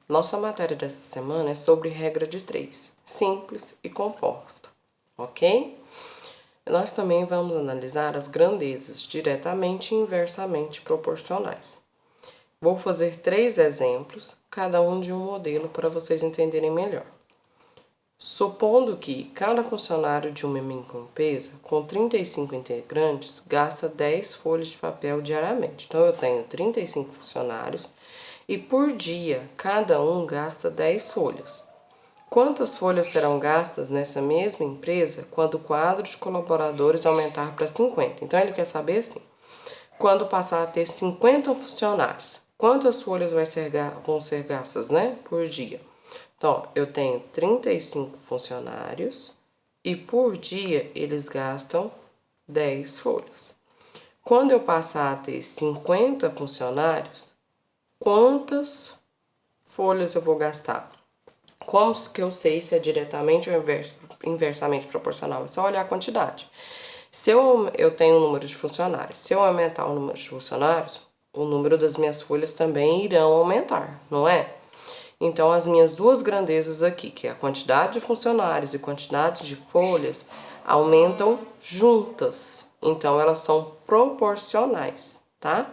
Nossa matéria dessa semana é sobre regra de 3, simples e composta, ok? Nós também vamos analisar as grandezas diretamente e inversamente proporcionais. Vou fazer 3 exemplos, cada um de um modelo para vocês entenderem melhor. Supondo que cada funcionário de uma microempresa com 35 integrantes gasta 10 folhas de papel diariamente. Então, eu tenho 35 funcionários e por dia cada um gasta 10 folhas. Quantas folhas serão gastas nessa mesma empresa quando o quadro de colaboradores aumentar para 50? Então, ele quer saber assim, quando passar a ter 50 funcionários, quantas folhas vão ser gastas, por dia? Então, eu tenho 35 funcionários e por dia eles gastam 10 folhas. Quando eu passar a ter 50 funcionários, quantas folhas eu vou gastar? Como que eu sei se é diretamente ou inversamente proporcional? É só olhar a quantidade. Se eu tenho um número de funcionários, se eu aumentar o número de funcionários, o número das minhas folhas também irão aumentar, não é? Então, as minhas duas grandezas aqui, que é a quantidade de funcionários e quantidade de folhas, aumentam juntas. Então, elas são proporcionais, tá?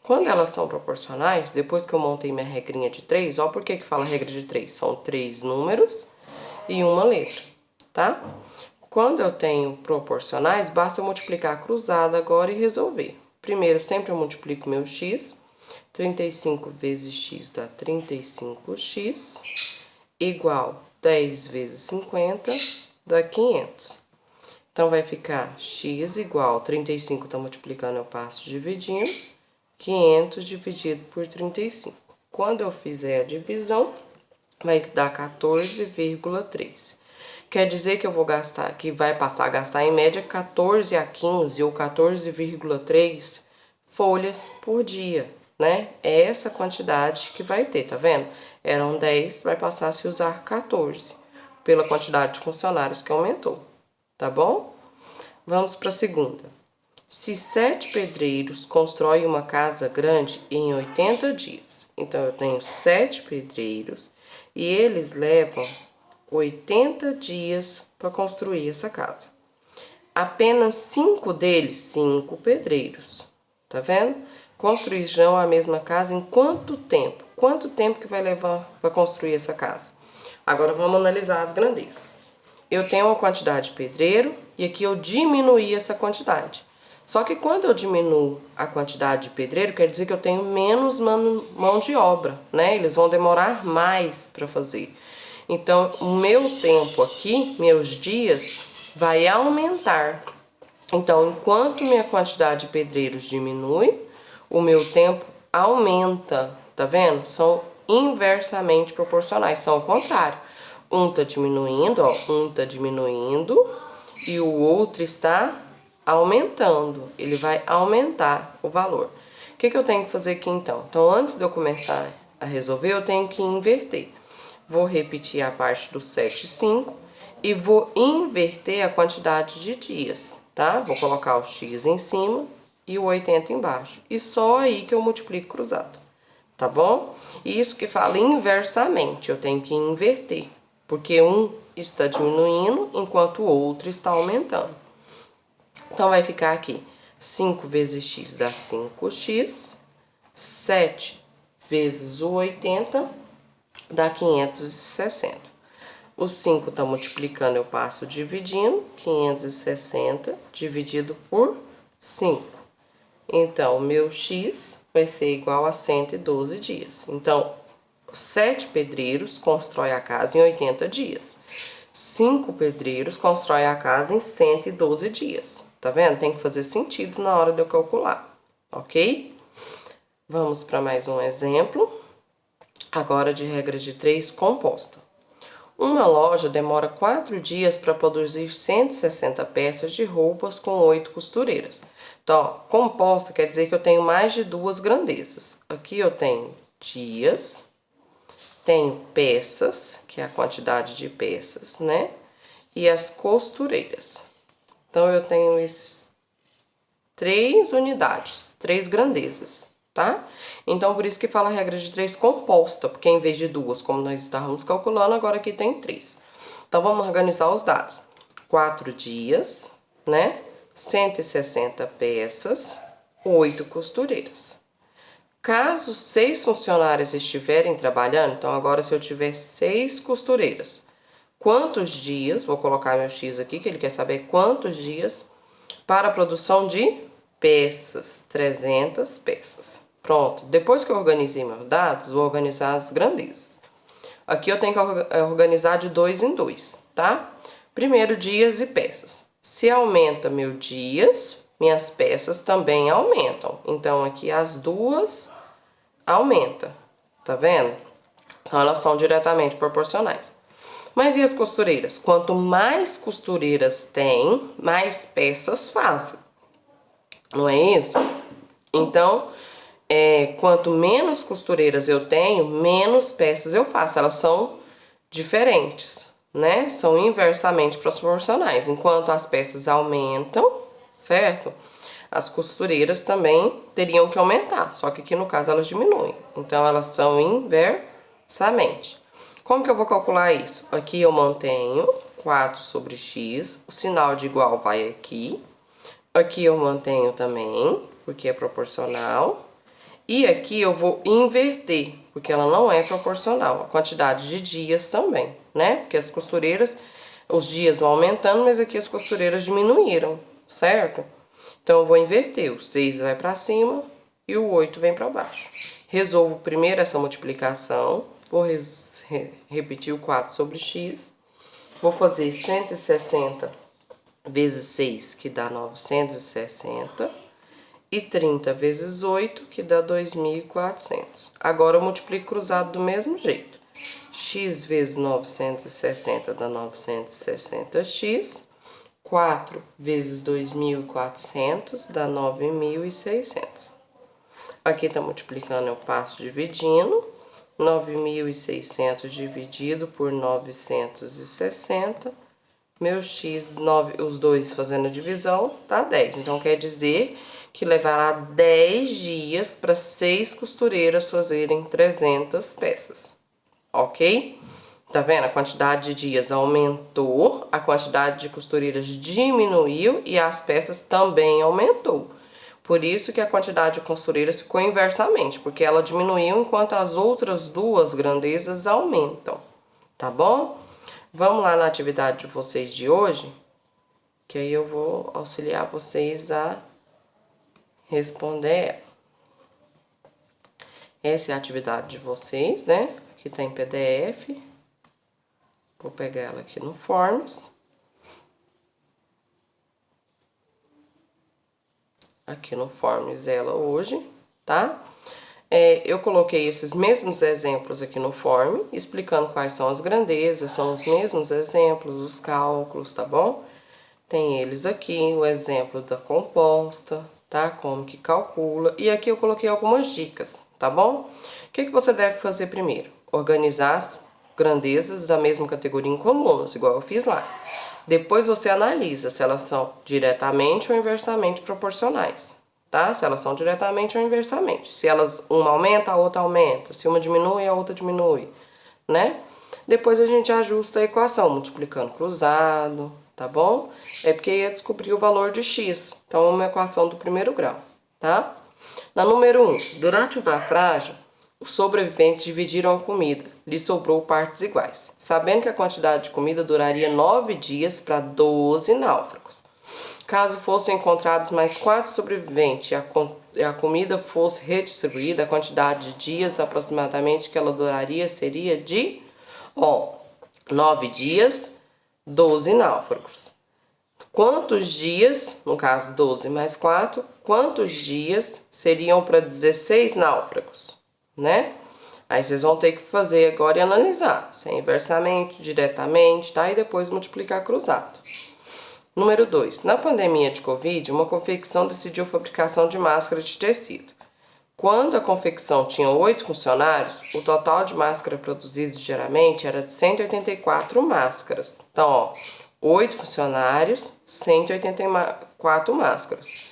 Quando elas são proporcionais, depois que eu montei minha regrinha de 3, ó, por que fala regra de 3? São 3 números e uma letra, tá? Quando eu tenho proporcionais, basta eu multiplicar cruzada agora e resolver. Primeiro, sempre eu multiplico meu x. 35 vezes x dá 35x, igual 10 vezes 50 dá 500. Então, vai ficar x igual 35, está multiplicando, eu passo dividindo, 500 dividido por 35. Quando eu fizer a divisão, vai dar 14,3. Quer dizer que eu vou gastar, que vai passar a gastar em média 14 a 15 ou 14,3 folhas por dia, né? É essa quantidade que vai ter, tá vendo? Eram 10, vai passar a se usar 14, pela quantidade de funcionários que aumentou, tá bom? Vamos para a segunda. Se 7 pedreiros constroem uma casa grande em 80 dias, então eu tenho 7 pedreiros e eles levam 80 dias para construir essa casa. Apenas 5 deles, 5 pedreiros, tá vendo? Construirão a mesma casa em quanto tempo? Quanto tempo que vai levar para construir essa casa? Agora vamos analisar as grandezas. Eu tenho uma quantidade de pedreiro e aqui eu diminuí essa quantidade. Só que quando eu diminuo a quantidade de pedreiro, quer dizer que eu tenho menos mão de obra, né? Eles vão demorar mais para fazer. Então, o meu tempo aqui, meus dias, vai aumentar. Então, enquanto minha quantidade de pedreiros diminui, o meu tempo aumenta, tá vendo? São inversamente proporcionais, são o contrário. Um tá diminuindo, ó, um tá diminuindo e o outro está aumentando. Ele vai aumentar o valor. O que eu tenho que fazer aqui então? Então, antes de eu começar a resolver, eu tenho que inverter. Vou repetir a parte do 7 e 5 e vou inverter a quantidade de dias, tá? Vou colocar o x em cima e o 80 embaixo. E só aí que eu multiplico cruzado, tá bom? Isso que fala inversamente, eu tenho que inverter, porque um está diminuindo enquanto o outro está aumentando. Então, vai ficar aqui, 5 vezes x dá 5x, 7 vezes o 80 dá 560. O 5 tá multiplicando, eu passo dividindo, 560 dividido por 5. Então, o meu x vai ser igual a 112 dias. Então, 7 pedreiros constroem a casa em 80 dias. 5 pedreiros constroem a casa em 112 dias. Tá vendo? Tem que fazer sentido na hora de eu calcular, ok? Vamos para mais um exemplo. Agora de regra de 3 composta. Uma loja demora 4 dias para produzir 160 peças de roupas com 8 costureiras. Então, ó, composta quer dizer que eu tenho mais de duas grandezas. Aqui eu tenho dias, tenho peças, que é a quantidade de peças, né? E as costureiras. Então, eu tenho esses 3 unidades, 3 grandezas, tá? Então, por isso que fala a regra de 3 composta, porque em vez de 2, como nós estávamos calculando, agora aqui tem 3. Então, vamos organizar os dados. 4 dias, né? 160 peças, 8 costureiras. Caso 6 funcionários estiverem trabalhando, então agora se eu tiver 6 costureiras, quantos dias, vou colocar meu X aqui, que ele quer saber quantos dias, para a produção de peças, 300 peças. Pronto, depois que eu organizei meus dados, vou organizar as grandezas. Aqui eu tenho que organizar de 2 em 2, tá? Primeiro, dias e peças. Se aumenta meu dias, minhas peças também aumentam. Então, aqui as duas aumentam, tá vendo? Então, elas são diretamente proporcionais. Mas e as costureiras? Quanto mais costureiras tem, mais peças fazem. Não é isso? Então, quanto menos costureiras eu tenho, menos peças eu faço. Elas são diferentes, né? São inversamente proporcionais. Enquanto as peças aumentam, certo? As costureiras também teriam que aumentar, só que aqui no caso elas diminuem. Então, elas são inversamente. Como que eu vou calcular isso? Aqui eu mantenho 4 sobre x, o sinal de igual vai aqui. Aqui eu mantenho também, porque é proporcional. E aqui eu vou inverter, porque ela não é proporcional. A quantidade de dias também, né? Porque as costureiras, os dias vão aumentando, mas aqui as costureiras diminuíram, certo? Então, eu vou inverter. O 6 vai para cima e o 8 vem para baixo. Resolvo primeiro essa multiplicação. Vou repetir o 4 sobre x. Vou fazer 160 vezes 6, que dá 960. E 30 vezes 8, que dá 2.400. Agora eu multiplico cruzado do mesmo jeito. X vezes 960 dá 960x. 4 vezes 2.400 dá 9.600. Aqui tá multiplicando, eu passo dividindo. 9.600 dividido por 960. Meu x, os dois fazendo a divisão, dá 10. Então, quer dizer que levará 10 dias para 6 costureiras fazerem 300 peças. Ok? Tá vendo? A quantidade de dias aumentou, a quantidade de costureiras diminuiu e as peças também aumentou. Por isso que a quantidade de costureiras ficou inversamente, porque ela diminuiu enquanto as outras duas grandezas aumentam. Tá bom? Vamos lá na atividade de vocês de hoje, que aí eu vou auxiliar vocês a responder. Essa é a atividade de vocês, né? Aqui tá em PDF. Vou pegar ela aqui no Forms. Aqui no Forms ela hoje, tá? Eu coloquei esses mesmos exemplos aqui no form, explicando quais são as grandezas, são os mesmos exemplos, os cálculos, tá bom? Tem eles aqui, o exemplo da composta, tá? Como que calcula. E aqui eu coloquei algumas dicas, tá bom? O que você deve fazer primeiro? Organizar as grandezas da mesma categoria em colunas, igual eu fiz lá. Depois você analisa se elas são diretamente ou inversamente proporcionais. Tá? Se elas são diretamente ou inversamente. Se elas, uma aumenta, a outra aumenta. Se uma diminui, a outra diminui, né? Depois a gente ajusta a equação, multiplicando cruzado, tá bom? É porque ia descobrir o valor de x. Então, é uma equação do primeiro grau, tá? Na número 1, durante o naufrágio, os sobreviventes dividiram a comida. Lhes sobrou partes iguais, sabendo que a quantidade de comida duraria 9 dias para 12 náufragos. Caso fossem encontrados mais 4 sobreviventes e a comida fosse redistribuída, a quantidade de dias aproximadamente que ela duraria seria de 9 dias, 12 náufragos. Quantos dias, no caso 12 mais 4, quantos dias seriam para 16 náufragos, né? Aí vocês vão ter que fazer agora e analisar, se é inversamente, diretamente, tá? E depois multiplicar cruzado. Número 2. Na pandemia de Covid, uma confecção decidiu a fabricação de máscara de tecido. Quando a confecção tinha 8 funcionários, o total de máscaras produzidas diariamente era de 184 máscaras. Então, 8 funcionários, 184 máscaras.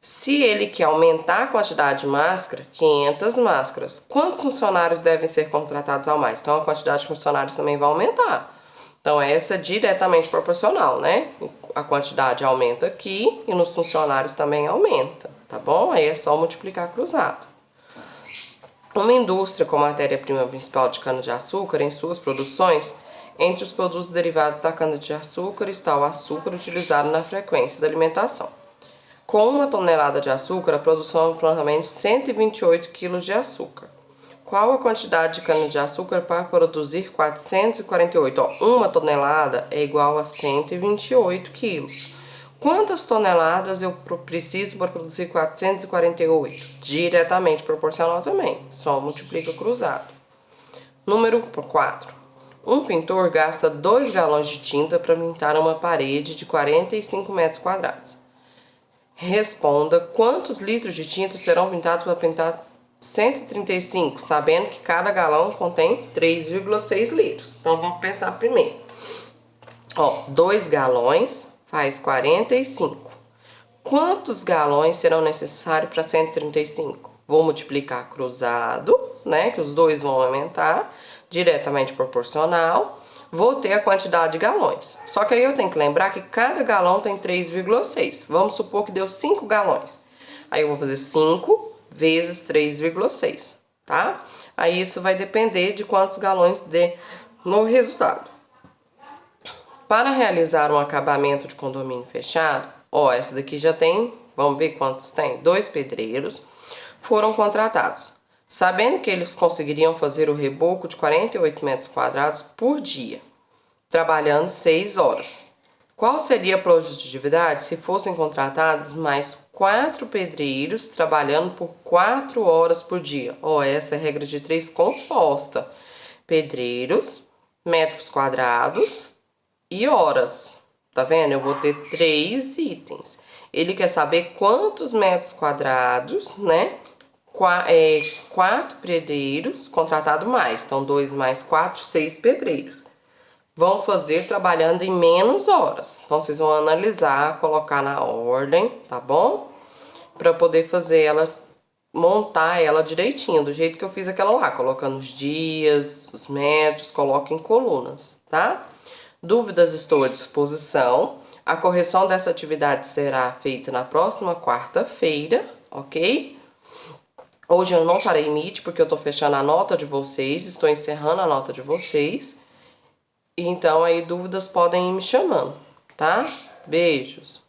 Se ele quer aumentar a quantidade de máscara, 500 máscaras. Quantos funcionários devem ser contratados ao mais? Então, a quantidade de funcionários também vai aumentar. Então, essa é diretamente proporcional, né? A quantidade aumenta aqui e nos funcionários também aumenta, tá bom? Aí é só multiplicar cruzado. Uma indústria com matéria-prima principal de cana-de-açúcar em suas produções, entre os produtos derivados da cana-de-açúcar está o açúcar utilizado na frequência da alimentação. Com 1 tonelada de açúcar, a produção é aproximadamente 128 kg de açúcar. Qual a quantidade de cana-de-açúcar para produzir 448? Ó, 1 tonelada é igual a 128 quilos. Quantas toneladas eu preciso para produzir 448? Diretamente proporcional também, só multiplica cruzado. Número 4. Um pintor gasta 2 galões de tinta para pintar uma parede de 45 metros quadrados. Responda quantos litros de tinta serão pintados para pintar 135, sabendo que cada galão contém 3,6 litros. Então, vamos pensar primeiro. Ó, 2 galões faz 45. Quantos galões serão necessários para 135? Vou multiplicar cruzado, né? Que os dois vão aumentar, diretamente proporcional. Vou ter a quantidade de galões. Só que aí eu tenho que lembrar que cada galão tem 3,6. Vamos supor que deu 5 galões. Aí eu vou fazer 5 vezes 3,6, tá? Aí isso vai depender de quantos galões dê no resultado. Para realizar um acabamento de condomínio fechado, ó, essa daqui já tem, vamos ver quantos tem? 2 pedreiros foram contratados, sabendo que eles conseguiriam fazer o reboco de 48 metros quadrados por dia, trabalhando 6 horas. Qual seria a produtividade se fossem contratados mais 4 pedreiros trabalhando por 4 horas por dia? Ó, essa é a regra de 3 composta. Pedreiros, metros quadrados e horas. Tá vendo? Eu vou ter 3 itens. Ele quer saber quantos metros quadrados, né? 4 pedreiros contratado mais. Então, 2 mais 4, 6 pedreiros. Vão fazer trabalhando em menos horas. Então, vocês vão analisar, colocar na ordem, tá bom? Para poder fazer ela, montar ela direitinho, do jeito que eu fiz aquela lá, colocando os dias, os metros, coloco em colunas, tá? Dúvidas, estou à disposição. A correção dessa atividade será feita na próxima quarta-feira, ok? Hoje eu não farei Meet porque eu tô fechando a nota de vocês, estou encerrando a nota de vocês. Então, aí, dúvidas podem ir me chamando, tá? Beijos!